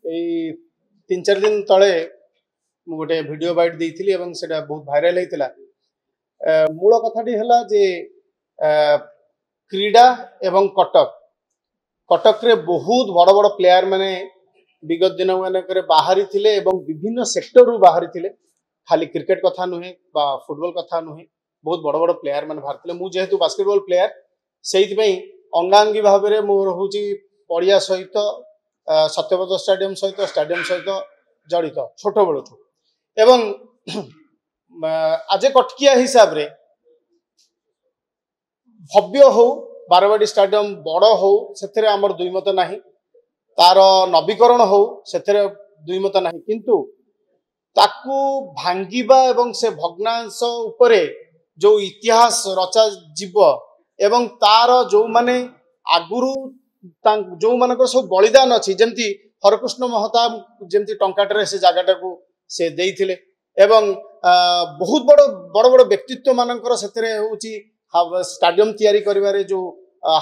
एई 3-4 दिन तले मु गोटे वीडियो बाइट देइथिली एवं सेटा बहुत भाइराल हेतिला। मूल कथाटी हला जे क्रीडा एवं कटक रे बहुत बड़ बड़ प्लेयर माने विगत दिन मानक बाहरी थिले एवं विभिन्न सेक्टर रु बाहरी थिले। खाली क्रिकेट कथा नुहे बा फुटबॉल कथा नुहे, बहुत बड़ बड़ प्लेयर माने बाहर थिले। मु जेहेतु बास्केटबॉल प्लेयर सेइति पई अंगांगी भाव में मोर हूँ पड़िया सहित सत्यव्रत स्टाडियम सहित जड़ित छोट बड़ एवं आज कटकिया हिसाब रे भव्य हो बारवाड़ी स्टाडियम बड़ हो से आमर दुई मत नहीं, तार नवीकरण हो से दुई मत नहीं, किंतु ताकू भांगिबा एवं से भग्नांश उपरे जो इतिहास रचा जीव एवं तार जो माने आगुरु जो मानकर सब बलिदान अच्छी जमती हरकृष्ण महताब जमती टंकाटे से जगटा को से देइथिले एवं बहुत बड़ बड़ बड़ व्यक्तित्व मानकर सेतरे होची स्टाडियम तैयारी करिवारे जो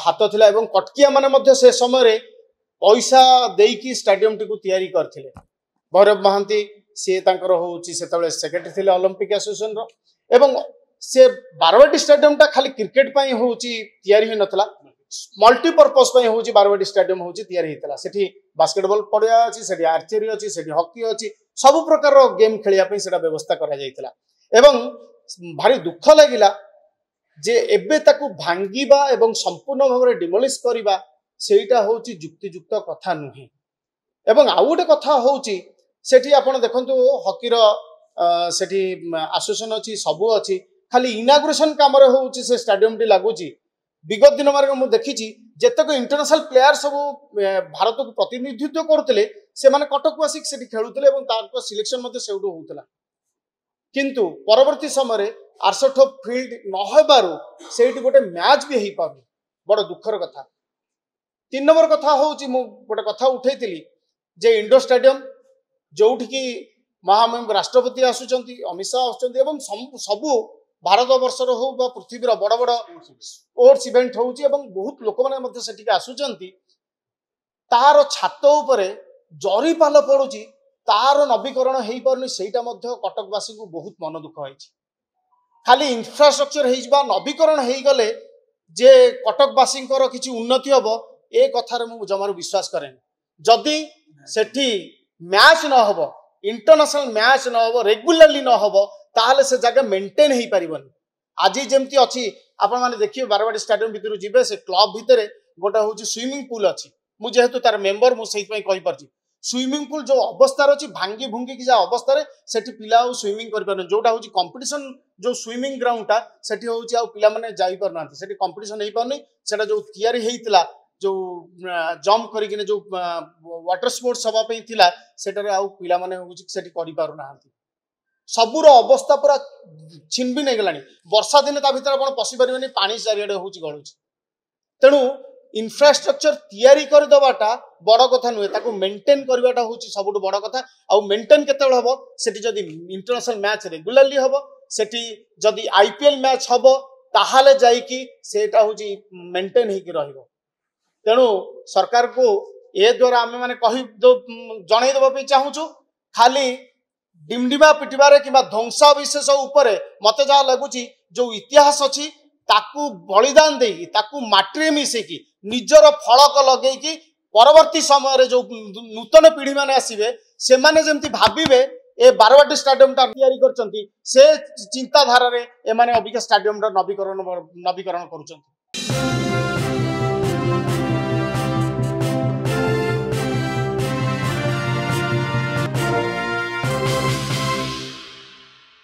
हाथ थिला एवं कटकिया माने मध्य से समय रे पैसा देकी स्टाडियम टी को तैयारी करथिले। भैरव महांती से तांकर होची सेतबे सेक्रेटरी थिले ओलंपिक एसोसिएशन रो एवं से बारवाटी स्टाडियम टा खाली क्रिकेट पई होची तैयारी हो नथला, मल्टीपर्पज पई होची बारवाटी स्टाडियम होची तैयारी हेतला। सेठी बास्केटबॉल पड़िया अछि, सेठी आर्चरी अछि, सेठी हॉकी अछि, सब प्रकार रो गेम खेलिया पई सेटा व्यवस्था करा जायतिला एवं भारी दुख लागिला जे एबे ताकू भांगीबा एवं संपूर्ण भाव में डिमोलिश करिबा सेटा होची युक्तियुक्त कथा नुहे। एवं आउ गोटे कथा होची सेठी आपण देखंतु हॉकी रो सेठी एसोसिएशन अछि, सबु अछि, खाली इनागुरेशन काम रे होची से स्टाडियम टी लागुची। विगत दिन मार्ग मु देखिची जेतक इंटरनेशनल प्लेयर सब भारत को प्रतिनिधित्व करथिले से माने कटक वासिक सेठी खेलुथिले एवं ताको सिलेक्शन मध्ये सेउडो होउतला, किंतु परवर्ती समय रे आरसठ फील्ड न हेबारु सेठी गोटे मैच भी हेई पारु, बड़ दुखर कथा। 3 नंबर कथा होची मु गोटे कथा उठैतिली जे इंडोर स्टेडियम जोठी की महामहिम राष्ट्रपति आसुचंती, अमित शाह आसुचंती एवं सबु भारत वर्षर हो बा पृथ्वीर बड़ बड़ स्पोर्ट्स इवेंट होची एवं बहुत लोक माने मध्ये सेठी आसुचंती, तार छात उपरे जरी पाल पड़ुची, तार नवीकरण हेई परनी, सेटा मध्ये कटकवासी को बहुत मन दुख होईची। खाली इंफ्रास्ट्रक्चर हेई बा नवीकरण हेई गले जे कटकवासींकर किछि उन्नति हबो ए कथार मु जमार विश्वास करेन। जदि सेठी मैच न हबो, इंटरनेशनल मैच न हबो, रेगुलरली न हबो, ताहले से जगह मेंटेन हेई परिबन। आज जेमती अछि आपण माने देखियो बारवाटी स्टेडियम भितर जिबे से क्लब भितर गोटा होची स्विमिंग पूल अछि, मु जेहेतु तार मेंबर मु सेहि पई कहि परछि स्विमिंग पूल जो अवस्था अछि भांगी भुंगी की जा अवस्था रे सेठी पिला स्विमिंग कर परन, जोटा होची कंपटीशन जो स्विमिंग ग्राउंड टा सेठी होची आ पिला माने जाई पर नांती, सेठी कंपटीशन हेई परनी, सेटा जो तैयारी हेइतला जो जंप करिकिने जो वाटर स्पोर्ट्स सभा पई थिला सेटारे आ पिला माने होची सेठी करि पारु नांती। सबुर अवस्था पूरा छिनबी नै गलानी, वर्षा दिन ता भीतर आपण पसी परिबेनी, पानी चारियाडे होची गळुची। तेणु इंफ्रास्ट्रक्चर तैयारी कर दबाटा बड़ कथा नुहे, ताको मेंटेन करबाटा होची सबुठ बड़ कथा। आ मेंटेन केतेबेल हबो सेठी जदी इंटरनेशनल मैच रेगुलरली हबो, सेठी जदी आईपीएल मैच हबो ताहाले जाई कि सेटा होची मेंटेन हेकि रहइबो। तेणु सरकार को ए द्वारा आमे माने कहि जणै दबा पे चाहूछु, खाली डिमडिमा पिटिबारे किबा ध्वंसा विशेष उपरे मते जा लगुची जो इतिहास अछि ताकू बलिदान देकी ताकू माटी मिसेकी निजर फलक लगेकी परवर्ती समय रे जो नूतन पीढ़ी माने आसीबे से माने जेमती भाबिबे ए बारवाटी स्टेडियम ता तैयारी करचंती से चिंताधारा रे ए माने अबिका स्टेडियम रा नवीकरण करूचंती।